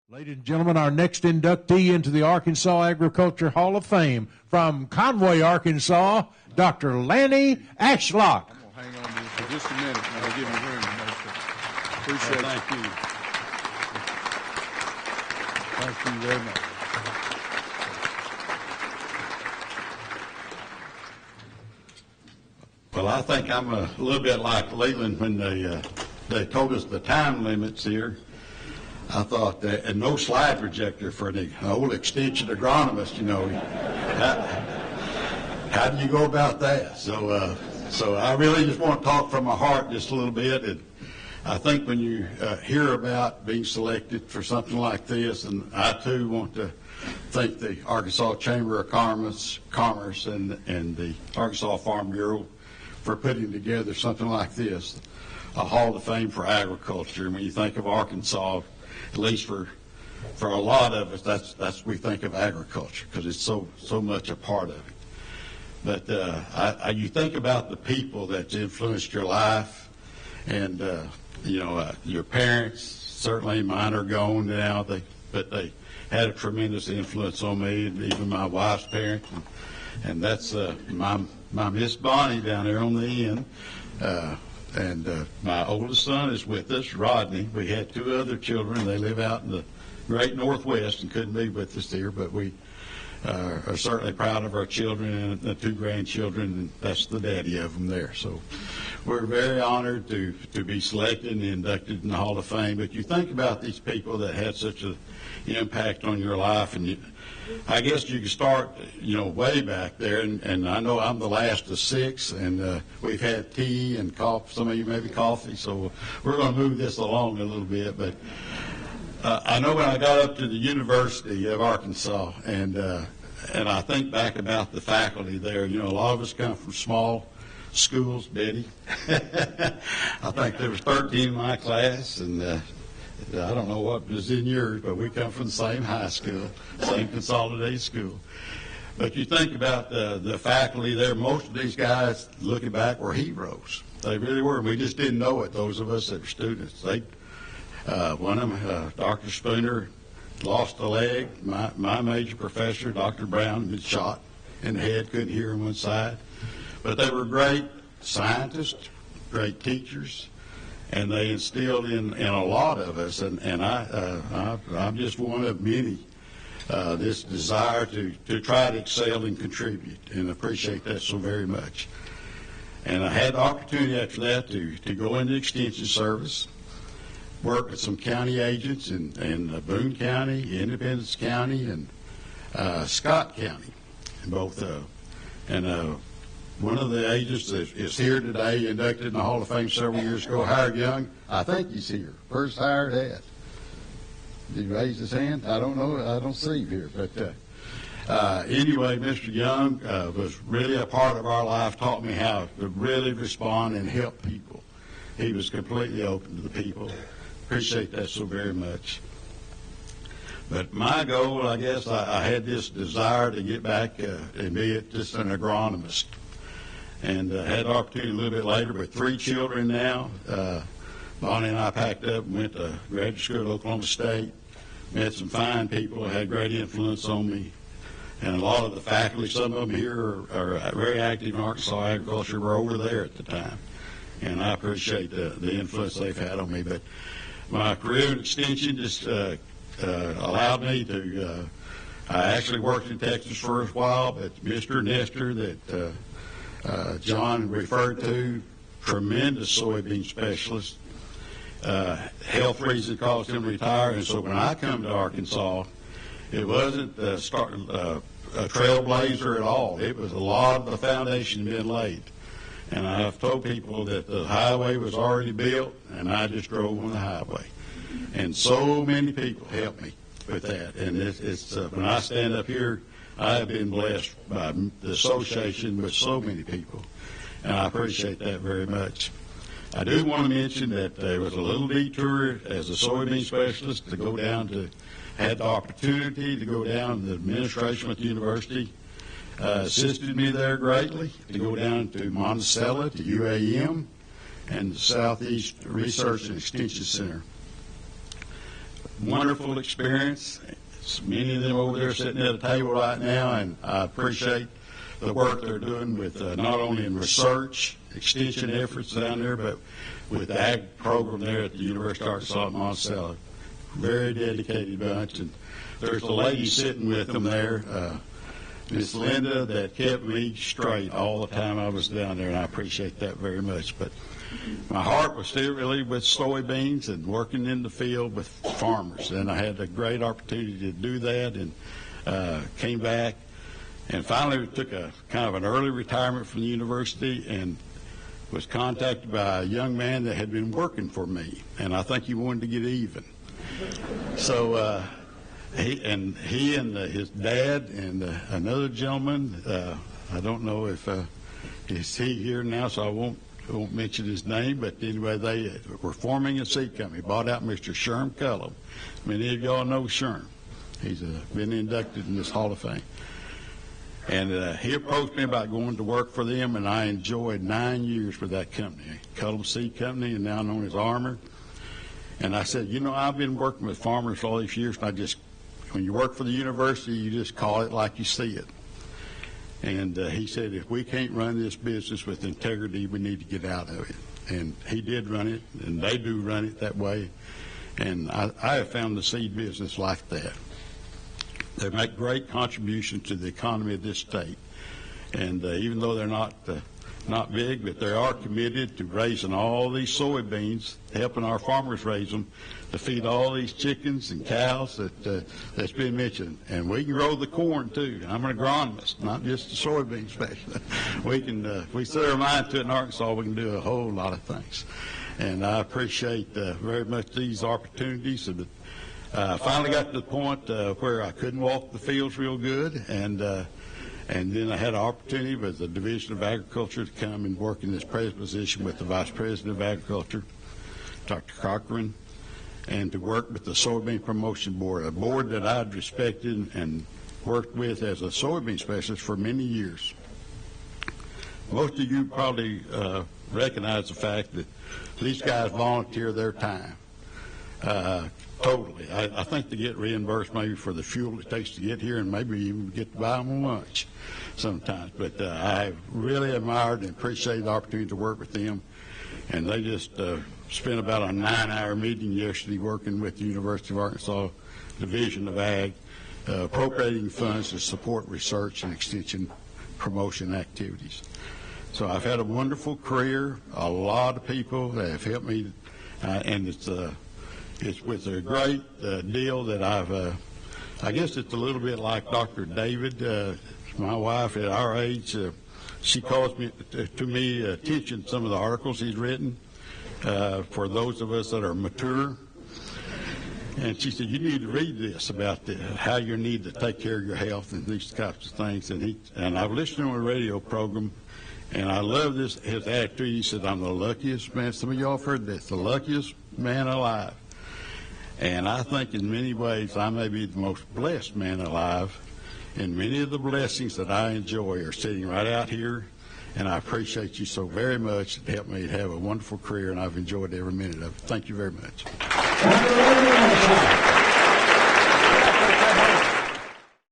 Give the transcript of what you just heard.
Ladies and gentlemen, our next inductee into the Arkansas Agriculture Hall of Fame from Conway, Arkansas, Dr. Lanny Ashlock. I'm going to hang on to this for just a minute, and I'll give you room. Appreciate it. Thank you. Thank you very much. Well, I think I'm a little bit like Leland when they told us the time limits here. I thought that, and no slide projector for the old extension agronomist, you know. How do you go about that? So I really just want to talk from my heart just a little bit. And I think when you hear about being selected for something like this, and I too want to thank the Arkansas Chamber of Commerce and the Arkansas Farm Bureau for putting together something like this, a Hall of Fame for agriculture. And when you think of Arkansas, at least for a lot of us, that's we think of agriculture because it's so much a part of it. But you think about the people that's influenced your life, and your parents. Certainly, mine are gone now, but they had a tremendous influence on me, and even my wife's parents. And that's my Miss Bonnie down there on the end. And my oldest son is with us, Rodney. We had two other children. They live out in the great Northwest and couldn't be with us here, but we are certainly proud of our children and the two grandchildren, and that's the daddy of them there. So we're very honored to be selected and inducted in the Hall of Fame. But you think about these people that had such an impact on your life, and I guess you could start, way back there, and I know I'm the last of six, and we've had tea and coffee, some of you maybe coffee, so we're going to move this along a little bit. But I know when I got up to the University of Arkansas, and I think back about the faculty there, a lot of us come from small schools, Betty. I think there was 13 in my class, and I don't know what was in yours, but we come from the same high school, same consolidated school. But you think about the faculty there, most of these guys, looking back, were heroes. They really were. We just didn't know it, those of us that were students. One of them, Dr. Spooner, lost a leg. My major professor, Dr. Brown, had been shot in the head, couldn't hear on one side. But they were great scientists, great teachers, and they instilled in a lot of us, and I'm just one of many, this desire to try to excel and contribute, and appreciate that so very much. And I had the opportunity after that to go into extension service, work with some county agents in Boone County, Independence County, and Scott County, and both. One of the agents is here today, inducted in the Hall of Fame several years ago, Howard Young. I think he's here. First hired at. Did he raise his hand? I don't know. I don't see him here. But anyway, Mr. Young was really a part of our life, taught me how to really respond and help people. He was completely open to the people. Appreciate that so very much. But my goal, I guess, I had this desire to get back and be just an agronomist. And had the opportunity a little bit later with three children now. Bonnie and I packed up and went to graduate school at Oklahoma State, met some fine people who had great influence on me. And a lot of the faculty, some of them here are very active in Arkansas agriculture, were over there at the time. And I appreciate the influence they've had on me. But my career in extension just allowed me to, I actually worked in Texas for a while, but Mr. Nestor that John referred to, tremendous soybean specialist. Health reasons caused him to retire, and so when I come to Arkansas, it wasn't a trailblazer at all. It was a lot of the foundation been laid. And I've told people that the highway was already built, and I just drove on the highway. And so many people helped me with that. And it's when I stand up here, I have been blessed by the association with so many people, and I appreciate that very much. I do want to mention that there was a little detour as a soybean specialist to go down to, had the opportunity to go down to the administration at the university, assisted me there greatly, to go down to Monticello, to UAM, and the Southeast Research and Extension Center. wonderful experience. Many of them over there sitting at a table right now, and I appreciate the work they're doing with not only in research, extension efforts down there, but with the ag program there at the University of Arkansas at Monticello. Very dedicated bunch, and there's a lady sitting with them there, Miss Linda, that kept me straight all the time I was down there, and I appreciate that very much. But my heart was still really with soybeans and working in the field with farmers, and I had a great opportunity to do that, and came back, and finally took a kind of an early retirement from the university, and was contacted by a young man that had been working for me, and I think he wanted to get even. So he and his dad and another gentleman, I don't know if is he here now, so I won't mention his name, but anyway, they were forming a seed company, bought out Mr. Sherm Cullum. Many of y'all know Sherm. He's been inducted in this Hall of Fame. And he approached me about going to work for them, and I enjoyed 9 years with that company, Cullum Seed Company, and now known as Armour. And I said, you know, I've been working with farmers all these years, and when you work for the university, you just call it like you see it. And he said, if we can't run this business with integrity, we need to get out of it. And he did run it, and they do run it that way. And I have found the seed business like that. They make great contributions to the economy of this state. And even though they're not big, but they are committed to raising all these soybeans, helping our farmers raise them, to feed all these chickens and cows that's been mentioned. And we can grow the corn too. I'm an agronomist, not just a soybean specialist. We can, if we set our mind to it in Arkansas, we can do a whole lot of things. And I appreciate very much these opportunities. I finally got to the point where I couldn't walk the fields real good, and then I had an opportunity with the Division of Agriculture to come and work in this present position with the Vice President of Agriculture, Dr. Cochran, and to work with the Soybean Promotion Board, a board that I'd respected and worked with as a soybean specialist for many years. Most of you probably recognize the fact that these guys volunteer their time. Totally. I think they get reimbursed maybe for the fuel it takes to get here, and maybe even get to buy them lunch sometimes. But I really admired and appreciated the opportunity to work with them. And they just spent about a 9-hour meeting yesterday working with the University of Arkansas Division of Ag, appropriating funds to support research and extension promotion activities. So I've had a wonderful career, a lot of people that have helped me, and it's with a great deal that I guess it's a little bit like Dr. David, my wife at our age. She calls me to me attention some of the articles he's written for those of us that are mature. And she said, you need to read this about how you need to take care of your health and these types of things. And I've listened to a radio program, and I love his attitude. He said, I'm the luckiest man. Some of y'all have heard this, the luckiest man alive. And I think in many ways I may be the most blessed man alive, and many of the blessings that I enjoy are sitting right out here, and I appreciate you so very much. It helped me have a wonderful career, and I've enjoyed every minute of it. Thank you very much.